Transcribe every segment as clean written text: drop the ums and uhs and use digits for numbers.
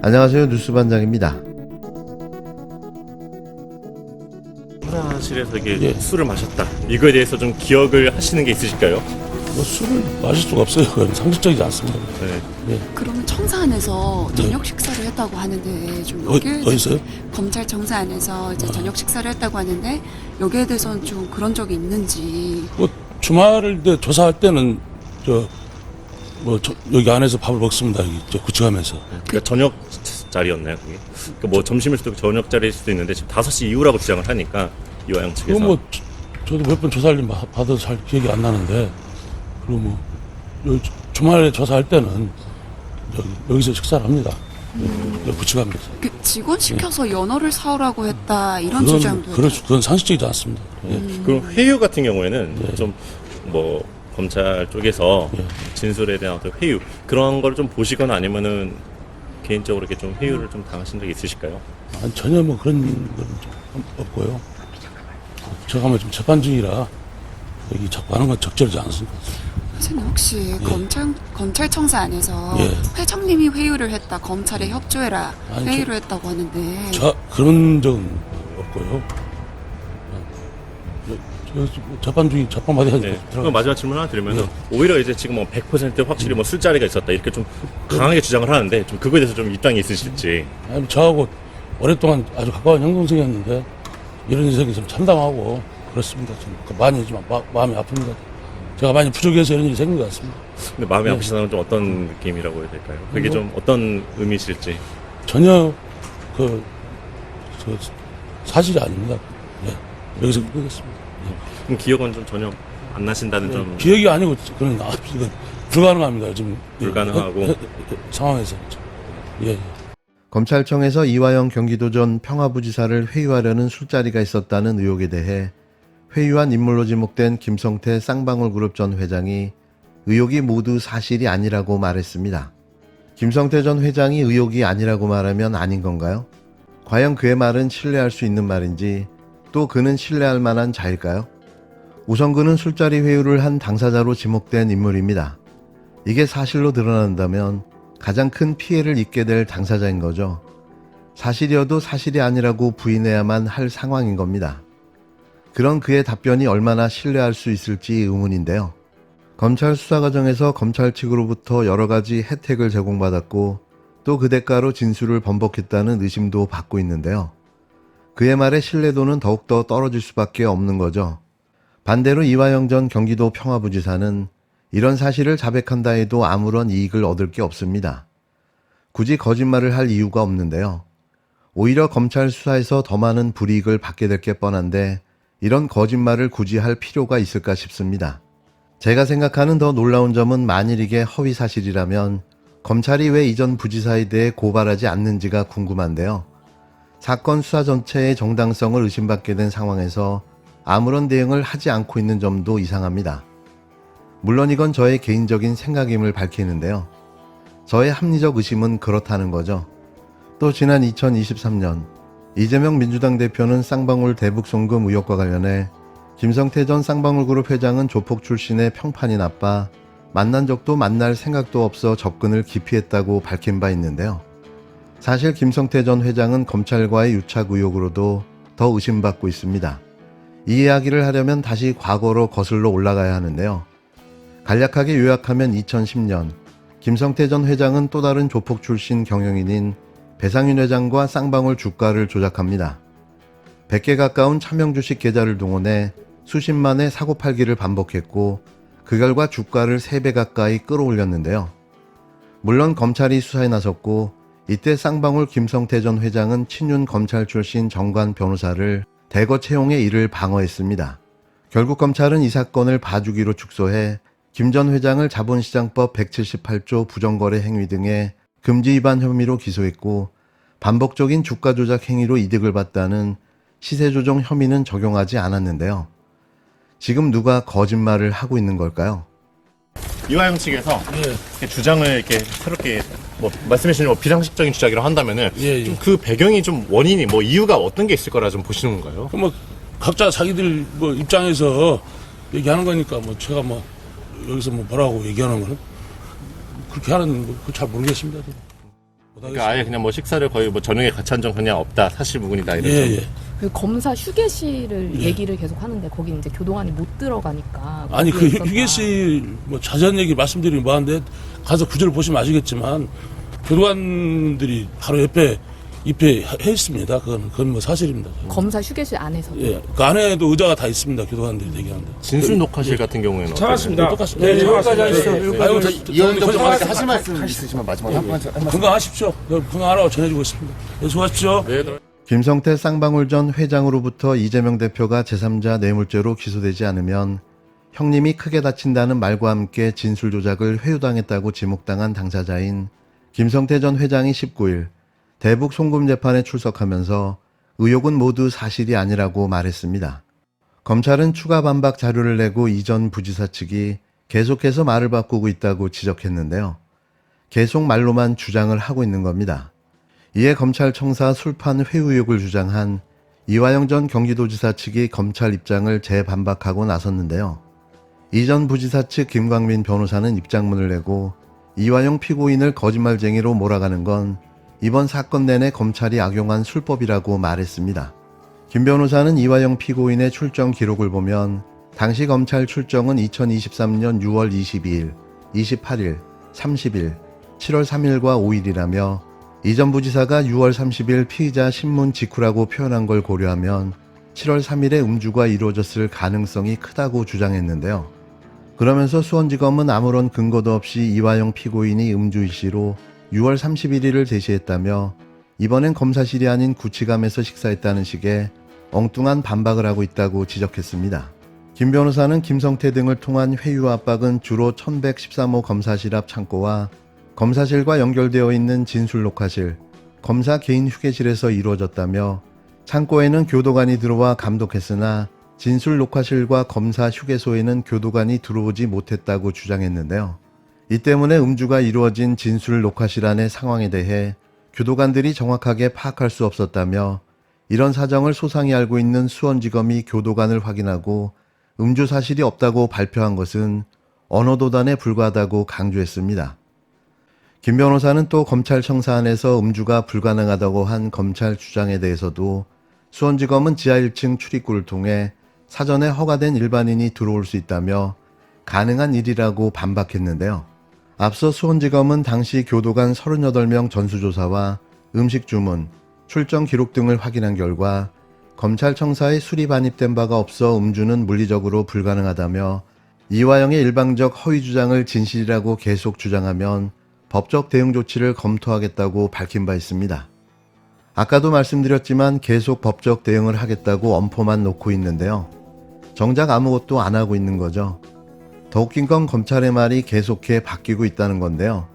안녕하세요. 뉴스반장입니다. 수사실에서 이게 술을 마셨다. 이거에 대해서 좀 기억을 하시는 게 있으실까요? 뭐 술을 마실 수가 없어요. 그건 상식적이지 않습니다. 네. 그러면 청사 안에서 저녁 식사를 했다고 하는데 좀 여기에 어디서요? 검찰 청사 안에서 이제 저녁 식사를 했다고 하는데 여기에 대해서는 좀 그런 적이 있는지. 뭐 주말을 조사할 때는 여기 안에서 밥을 먹습니다. 여기 구치하면서. 그러니까 저녁 자리였나요, 그게? 그러니까 뭐 점심일 수도 있고 저녁 자리일 수도 있는데 지금 5시 이후라고 주장을 하니까 이화영 측에서. 그거 뭐 저도 몇 번 조사를 받아서 잘 기억이 안 나는데, 그리고 뭐 주말에 조사할 때는 여기서 식사를 합니다. 구치하면서. 그 직원 시켜서 연어를 사오라고 했다 이런 주장도. 그건 상식적이지 않습니다. 그럼 회유 같은 경우에는 좀 뭐 검찰 쪽에서 진술에 대한 어떤 회유 그런 걸 좀 보시거나 아니면은 개인적으로 이렇게 좀 회유를 좀 당하신 적이 있으실까요? 아니, 전혀 뭐 그런 건 좀 없고요. 제가 뭐 지금 재판 중이라 여기 자꾸 하는 건 적절하지 않습니다. 선생님 혹시 검찰청사 안에서 회장님이 회유를 했다, 검찰에 협조해라 아니, 회유를 했다고 하는데. 그런 적은 없고요. 재판 중이 재판 받아야지. 네. 그럼 마지막 질문 하나 드리면 오히려 이제 지금 뭐 100% 확실히 뭐 술자리가 있었다 이렇게 좀 강하게 주장을 하는데 좀 그거에 대해서 좀 입장이 있으실지. 아니, 저하고 오랫동안 아주 가까운 형동생이었는데 이런 인생이 좀 참담하고 그렇습니다. 좀 많이 좀 마음이 아픕니다. 제가 많이 부족해서 이런 일이 생긴 것 같습니다. 근데 마음이 아프시다는 건 좀 어떤 느낌이라고 해야 될까요? 그게 좀 어떤 의미실지. 전혀 사실이 아닙니다. 여기서 끊겠습니다. 그럼 기억은 좀 전혀 안 나신다는 좀 기억이 아니고 그런 이건 불가능합니다. 지금 불가능하고 상황에서. 검찰청에서 이화영 경기도전 평화부지사를 회유하려는 술자리가 있었다는 의혹에 대해 회유한 인물로 지목된 김성태 쌍방울그룹 전 회장이 의혹이 모두 사실이 아니라고 말했습니다. 김성태 전 회장이 의혹이 아니라고 말하면 아닌 건가요? 과연 그의 말은 신뢰할 수 있는 말인지, 또 그는 신뢰할 만한 자일까요? 우선 그는 술자리 회유를 한 당사자로 지목된 인물입니다. 이게 사실로 드러난다면 가장 큰 피해를 입게 될 당사자인 거죠. 사실이어도 사실이 아니라고 부인해야만 할 상황인 겁니다. 그런 그의 답변이 얼마나 신뢰할 수 있을지 의문인데요. 검찰 수사 과정에서 검찰 측으로부터 여러 가지 혜택을 제공받았고 또 그 대가로 진술을 번복했다는 의심도 받고 있는데요. 그의 말의 신뢰도는 더욱더 떨어질 수밖에 없는 거죠. 반대로 이화영 전 경기도 평화부지사는 이런 사실을 자백한다 해도 아무런 이익을 얻을 게 없습니다. 굳이 거짓말을 할 이유가 없는데요. 오히려 검찰 수사에서 더 많은 불이익을 받게 될 게 뻔한데 이런 거짓말을 굳이 할 필요가 있을까 싶습니다. 제가 생각하는 더 놀라운 점은 만일 이게 허위 사실이라면 검찰이 왜 이전 부지사에 대해 고발하지 않는지가 궁금한데요. 사건 수사 전체의 정당성을 의심받게 된 상황에서 아무런 대응을 하지 않고 있는 점도 이상합니다. 물론 이건 저의 개인적인 생각임을 밝히는데요. 저의 합리적 의심은 그렇다는 거죠. 또 지난 2023년 이재명 민주당 대표는 쌍방울 대북 송금 의혹과 관련해 김성태 전 쌍방울그룹 회장은 조폭 출신의 평판이 나빠 만난 적도 만날 생각도 없어 접근을 기피했다고 밝힌 바 있는데요. 사실 김성태 전 회장은 검찰과의 유착 의혹으로도 더 의심받고 있습니다. 이 이야기를 하려면 다시 과거로 거슬러 올라가야 하는데요. 간략하게 요약하면 2010년 김성태 전 회장은 또 다른 조폭 출신 경영인인 배상윤 회장과 쌍방울 주가를 조작합니다. 100개 가까운 차명 주식 계좌를 동원해 수십만의 사고팔기를 반복했고 그 결과 주가를 3배 가까이 끌어올렸는데요. 물론 검찰이 수사에 나섰고 이때 쌍방울 김성태 전 회장은 친윤 검찰 출신 정관 변호사를 대거 채용해 이를 방어했습니다. 결국 검찰은 이 사건을 봐주기로 축소해 김 전 회장을 자본시장법 178조 부정거래 행위 등의 금지 위반 혐의로 기소했고 반복적인 주가 조작 행위로 이득을 봤다는 시세 조정 혐의는 적용하지 않았는데요. 지금 누가 거짓말을 하고 있는 걸까요? 이화영 측에서 주장을 이렇게 새롭게 뭐 말씀해주신 뭐 비상식적인 주장이라고 한다면은 좀 그 배경이 좀 원인이 뭐 이유가 어떤 게 있을 거라 좀 보시는 건가요? 뭐 각자 자기들 뭐 입장에서 얘기하는 거니까 뭐 제가 뭐 여기서 뭐 뭐라고 얘기하는 거는 그렇게 하는 거 잘 모르겠습니다. 그러니까 아예 그냥 뭐 식사를 거의 뭐 저녁에 같이 한 적 그냥 없다. 사실무근이다. 이런 예, 예. 그 검사 휴게실을 얘기를 계속 하는데 거기 이제 교도관이 못 들어가니까 아니, 그 거기에 있었다. 휴게실, 뭐, 자세한 얘기 말씀드리면 뭐한데, 가서 구절을 보시면 아시겠지만, 교도관들이 바로 옆에 입회해 있습니다. 그건 뭐 사실입니다. 검사 휴게실 안에서 예. 그 안에도 의자가 다 있습니다. 교도관들이 대기하는데. 진술 녹화실 같은 경우에는 잡았습니다. 똑같습니다. 네, 여기까지 하시죠. 아이고, 이현정 정관한테 하실 말씀 있으시면 마지막에 한 말씀. 건강하십시오. 건강하라고 전해주고 있습니다. 네, 수고하십시오. 김성태 쌍방울 전 회장으로부터 이재명 대표가 제3자 뇌물죄로 기소되지 않으면 형님이 크게 다친다는 말과 함께 진술 조작을 회유당했다고 지목당한 당사자인 김성태 전 회장이 19일 대북 송금 재판에 출석하면서 의혹은 모두 사실이 아니라고 말했습니다. 검찰은 추가 반박 자료를 내고 이전 부지사 측이 계속해서 말을 바꾸고 있다고 지적했는데요. 계속 말로만 주장을 하고 있는 겁니다. 이에 검찰청사 술판 회유 의혹을 주장한 이화영 전 경기도지사 측이 검찰 입장을 재반박하고 나섰는데요. 이전 부지사 측 김광민 변호사는 입장문을 내고 이화영 피고인을 거짓말쟁이로 몰아가는 건 이번 사건 내내 검찰이 악용한 술법이라고 말했습니다. 김 변호사는 이화영 피고인의 출정 기록을 보면 당시 검찰 출정은 2023년 6월 22일, 28일, 30일, 7월 3일과 5일이라며 이전 부지사가 6월 30일 피의자 신문 직후라고 표현한 걸 고려하면 7월 3일에 음주가 이루어졌을 가능성이 크다고 주장했는데요. 그러면서 수원지검은 아무런 근거도 없이 이화영 피고인이 음주 일시로 6월 31일을 제시했다며 이번엔 검사실이 아닌 구치감에서 식사했다는 식의 엉뚱한 반박을 하고 있다고 지적했습니다. 김 변호사는 김성태 등을 통한 회유와 압박은 주로 1113호 검사실 앞 창고와 검사실과 연결되어 있는 진술 녹화실, 검사 개인 휴게실에서 이루어졌다며 창고에는 교도관이 들어와 감독했으나 진술 녹화실과 검사 휴게소에는 교도관이 들어오지 못했다고 주장했는데요. 이 때문에 음주가 이루어진 진술 녹화실 안의 상황에 대해 교도관들이 정확하게 파악할 수 없었다며 이런 사정을 소상히 알고 있는 수원지검이 교도관을 확인하고 음주 사실이 없다고 발표한 것은 언어도단에 불과하다고 강조했습니다. 김 변호사는 또 검찰청사 안에서 음주가 불가능하다고 한 검찰 주장에 대해서도 수원지검은 지하 1층 출입구를 통해 사전에 허가된 일반인이 들어올 수 있다며 가능한 일이라고 반박했는데요. 앞서 수원지검은 당시 교도관 38명 전수조사와 음식 주문, 출정 기록 등을 확인한 결과 검찰청사에 술이 반입된 바가 없어 음주는 물리적으로 불가능하다며 이화영의 일방적 허위 주장을 진실이라고 계속 주장하면 법적 대응 조치를 검토하겠다고 밝힌 바 있습니다. 아까도 말씀드렸지만 계속 법적 대응을 하겠다고 엄포만 놓고 있는데요. 정작 아무것도 안 하고 있는 거죠. 더 웃긴 건 검찰의 말이 계속해 바뀌고 있다는 건데요.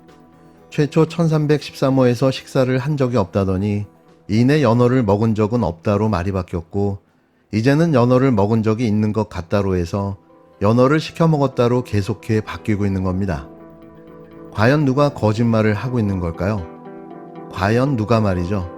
최초 1313호에서 식사를 한 적이 없다더니 이내 연어를 먹은 적은 없다로 말이 바뀌었고 이제는 연어를 먹은 적이 있는 것 같다로 해서 연어를 시켜 먹었다로 계속해 바뀌고 있는 겁니다. 과연 누가 거짓말을 하고 있는 걸까요? 과연 누가 말이죠.